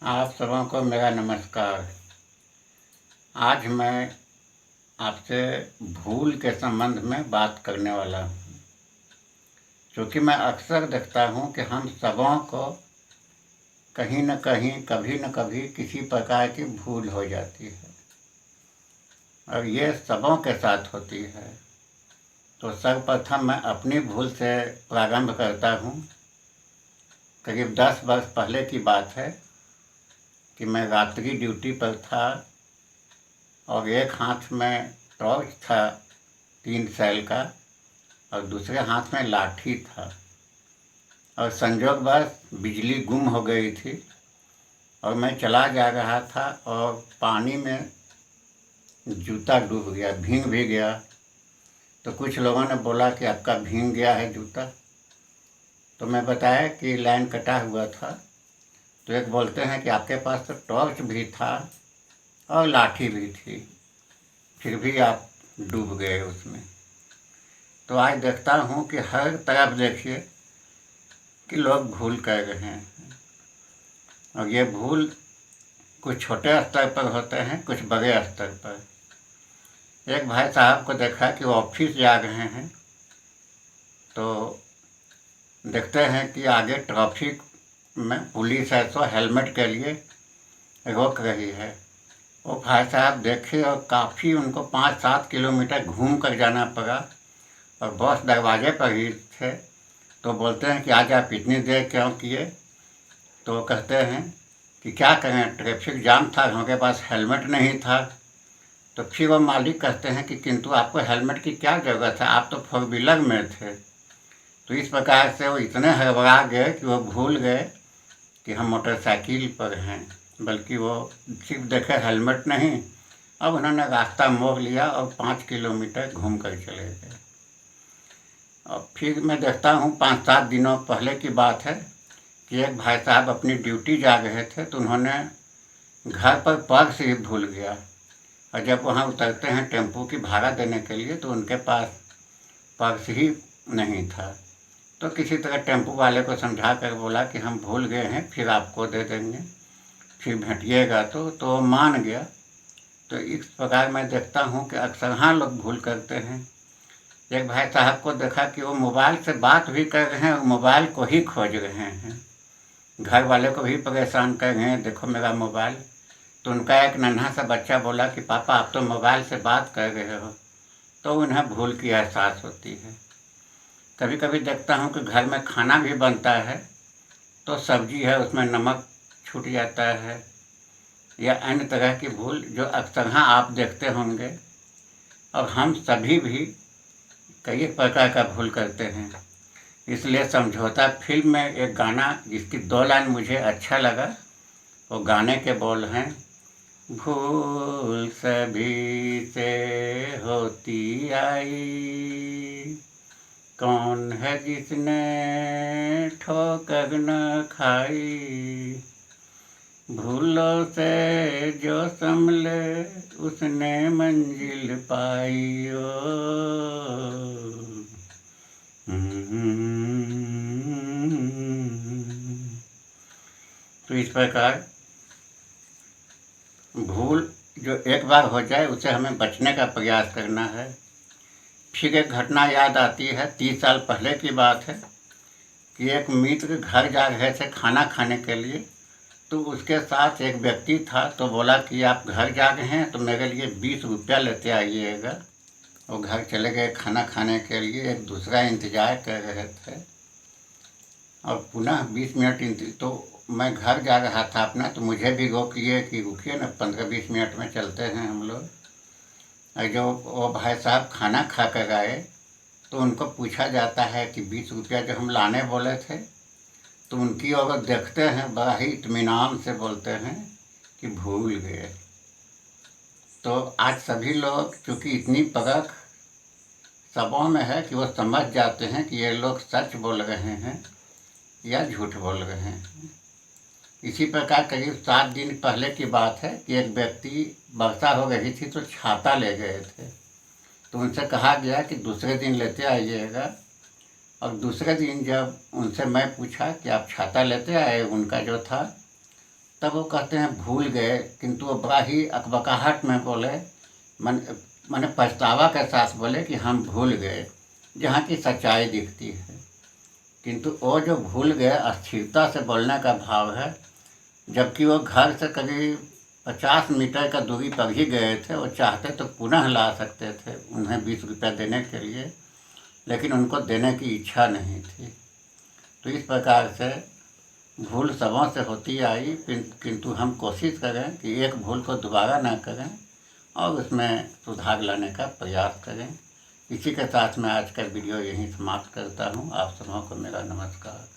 आप सबों को मेरा नमस्कार। आज मैं आपसे भूल के संबंध में बात करने वाला हूँ, क्योंकि मैं अक्सर देखता हूँ कि हम सबों को कहीं न कहीं, कभी न कभी किसी प्रकार की भूल हो जाती है और ये सबों के साथ होती है। तो सर्वप्रथम मैं अपनी भूल से प्रारंभ करता हूँ। करीब 10 वर्ष पहले की बात है कि मैं रात्रि ड्यूटी पर था और एक हाथ में टॉर्च था 3 सेल का और दूसरे हाथ में लाठी था और संजोगवश बिजली गुम हो गई थी और मैं चला जा रहा था और पानी में जूता डूब गया, भीग भी गया। तो कुछ लोगों ने बोला कि आपका भीग गया है जूता। तो मैं बताया कि लाइन कटा हुआ था। तो एक बोलते हैं कि आपके पास तो टॉर्च भी था और लाठी भी थी, फिर भी आप डूब गए उसमें। तो आज देखता हूँ कि हर तरफ देखिए कि लोग भूल कर रहे हैं और ये भूल कुछ छोटे स्तर पर होते हैं, कुछ बड़े स्तर पर। एक भाई साहब को देखा कि वो ऑफिस जा रहे हैं, तो देखते हैं कि आगे ट्रैफिक में पुलिस है तो हेलमेट के लिए रोक रही है। वो भाई साहब देखे और काफ़ी उनको 5-7 किलोमीटर घूम कर जाना पड़ा और बॉस दरवाजे पर ही थे। तो बोलते हैं कि आज आप इतनी देर क्यों किए? तो कहते हैं कि क्या करें, ट्रैफिक जाम था, हमारे पास हेलमेट नहीं था। तो फिर वो मालिक कहते हैं कि किंतु आपको हेलमेट की क्या ज़रूरत है, आप तो फोर व्हीलर में थे। तो इस प्रकार से वो इतने हड़बड़ा गए कि वो भूल गए कि हम मोटरसाइकिल पर हैं, बल्कि वो सिर्फ देखे हेलमेट नहीं। अब उन्होंने रास्ता मोड़ लिया और 5 किलोमीटर घूम कर चले गए। और फिर मैं देखता हूँ 5-7 दिनों पहले की बात है कि एक भाई साहब अपनी ड्यूटी जा रहे थे, तो उन्होंने घर पर पर्स ही भूल गया और जब वहाँ उतरते हैं टेम्पो की भाड़ा देने के लिए तो उनके पास पर्स ही नहीं था। तो किसी तरह टेम्पो वाले को समझा कर बोला कि हम भूल गए हैं, फिर आपको दे देंगे, फिर भेंटिएगा। तो मान गया। तो इस प्रकार मैं देखता हूँ कि अक्सर हाँ लोग भूल करते हैं। एक भाई साहब को देखा कि वो मोबाइल से बात भी कर रहे हैं और मोबाइल को ही खोज रहे हैं, घर वाले को भी परेशान कर रहे हैं, देखो मेरा मोबाइल। तो उनका एक नन्हा सा बच्चा बोला कि पापा आप तो मोबाइल से बात कर रहे हो। तो उन्हें भूल की एहसास होती है। कभी कभी देखता हूँ कि घर में खाना भी बनता है तो सब्जी है उसमें नमक छूट जाता है या अन्य तरह की भूल जो अक्सर हाँ आप देखते होंगे और हम सभी भी कई प्रकार का भूल करते हैं। इसलिए समझौता फिल्म में एक गाना जिसकी 2 लाइन मुझे अच्छा लगा, वो गाने के बोल हैं, भूल सभी से होती आई, कौन है जिसने ठोकर न खाई, भूलों से जो संभले उसने मंजिल पाई ओ। तो इस प्रकार भूल जो एक बार हो जाए उसे हमें बचने का प्रयास करना है। फिर एक घटना याद आती है, 30 साल पहले की बात है कि एक मित्र घर जा रहे थे खाना खाने के लिए। तो उसके साथ एक व्यक्ति था, तो बोला कि आप घर जा रहे हैं तो मेरे लिए 20 रुपया लेते आइएगा। वो घर चले गए खाना खाने के लिए, एक दूसरा इंतज़ार कर रहे थे और पुनः 20 मिनट तो मैं घर जा रहा था अपना, तो मुझे भी रोक लिए कि रुकिए ना, 15-20 मिनट में चलते हैं हम लोग। और जो वो भाई साहब खाना खा कर आए तो उनको पूछा जाता है कि 20 रुपया जो हम लाने बोले थे, तो उनकी ओर देखते हैं, बड़ा ही इत्मीनान से बोलते हैं कि भूल गए। तो आज सभी लोग चूँकि इतनी परख सबों में है कि वो समझ जाते हैं कि ये लोग सच बोल रहे हैं या झूठ बोल रहे हैं। इसी प्रकार करीब 7 दिन पहले की बात है कि एक व्यक्ति, वर्षा हो रही थी तो छाता ले गए थे। तो उनसे कहा गया कि दूसरे दिन लेते आइएगा। और दूसरे दिन जब उनसे मैं पूछा कि आप छाता लेते आए, उनका जो था तब वो कहते हैं भूल गए, किंतु वो बड़ा ही अकबकाहट में बोले, मन माने पछतावा के साथ बोले कि हम भूल गए, जहाँ की सच्चाई दिखती है। किंतु वो जो भूल गए अस्थिरता से बोलने का भाव है, जबकि वो घर से करीब 50 मीटर का दूरी पर ही गए थे। वो चाहते तो पुनः ला सकते थे उन्हें 20 रुपया देने के लिए, लेकिन उनको देने की इच्छा नहीं थी। तो इस प्रकार से भूल सबों से होती आई, किंतु हम कोशिश करें कि एक भूल को दोबारा ना करें और उसमें सुधार लाने का प्रयास करें। इसी के साथ मैं आज का वीडियो यहीं समाप्त करता हूँ। आप सबों को मेरा नमस्कार।